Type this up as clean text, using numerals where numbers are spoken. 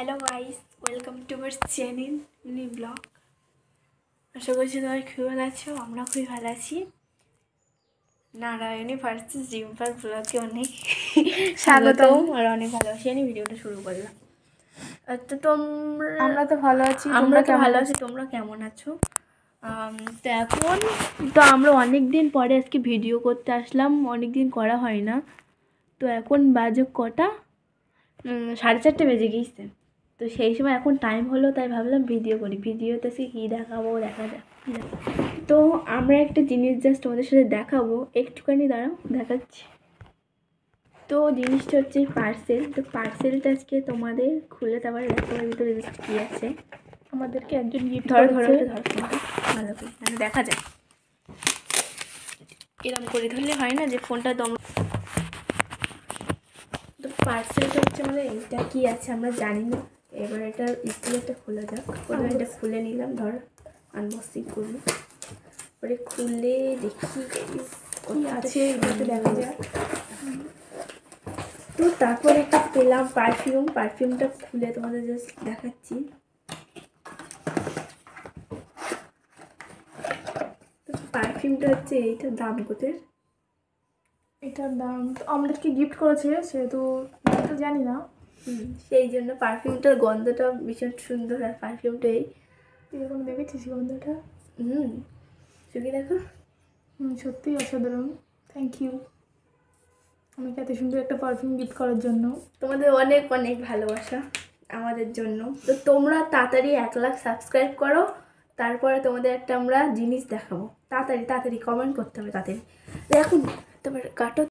Hello guys, welcome to our channel mini blog. আশা করছি তোমার খুব ভালো আছো। আমরা খুবই ভালো আছি। নারায়ণী ভার্সেস রিম্পার ব্লগে অনেক স্বাগতম আর অনেক ভালোবাসি। আমি ভিডিওটা শুরু করলাম। তো আমরা তো ভালো আছি, আমরা তো ভালো আছি। তোমরা কেমন আছো? তো এখন তো আমরা অনেক দিন পরে আজকে ভিডিও করতে আসলাম, অনেক দিন করা হয় না। তো এখন বাজে কটা, 4:30 বেজে গিয়েছে। তো সেই সময় এখন টাইম হলো, তাই ভাবলাম ভিডিও করি। ভিডিওতে সে কী দেখাবো দেখা যাক। তো আমরা একটা জিনিস জাস্ট তোমাদের সাথে দেখাবো, একটুখানি দাঁড়াও দেখাচ্ছি। তো জিনিসটা হচ্ছে পার্সেল। তো পার্সেলটা আজকে তোমাদের খুলে তারপরে দেখাবার ভিতরে কী আছে। আমাদেরকে একজন গিফট ধরো করেছে। ধরো এটা ধরো, ফোনটা ভালো করে মানে দেখা যায়। এরকম করে ধরলে হয় না যে ফোনটা দম। তো পার্সেলটা হচ্ছে আমাদের এইটা কী আছে আমরা জানি না। এবার এটা একটা খোলা যাক। প্রথমে এটা খুলে নিলাম, ধর আনবক্সিং করবো। পরে খুলে দেখি কি আছে এটাতে দেখা যাক। তো তারপরে একটা পেলাম পারফিউমটা খুলে তোমাদের জাস্ট দেখাচ্ছি। তো পারফিউমটা হচ্ছে এইটার দাম কত? এটার দাম তো আমাদেরকে গিফট করেছে, সেহেতু দাম তো জানি না। সেই জন্য পারফিউমটার গন্ধটা ভীষণ সুন্দর। আর পারফিউমটাই এরকম দেখেছিস গন্ধটা? চোখে দেখো। সত্যিই অসাধারণ। থ্যাংক ইউ আমাকে এত সুন্দর একটা পারফিউম গিফট করার জন্য। তোমাদের অনেক অনেক ভালোবাসা আমাদের জন্য। তো তোমরা তাড়াতাড়ি 1 লাখ সাবস্ক্রাইব করো, তারপরে তোমাদের একটা আমরা জিনিস দেখাবো। তাড়াতাড়ি তাড়াতাড়ি কমেন্ট করতে হবে, তাড়াতাড়ি। এখন তারপরে কাটো।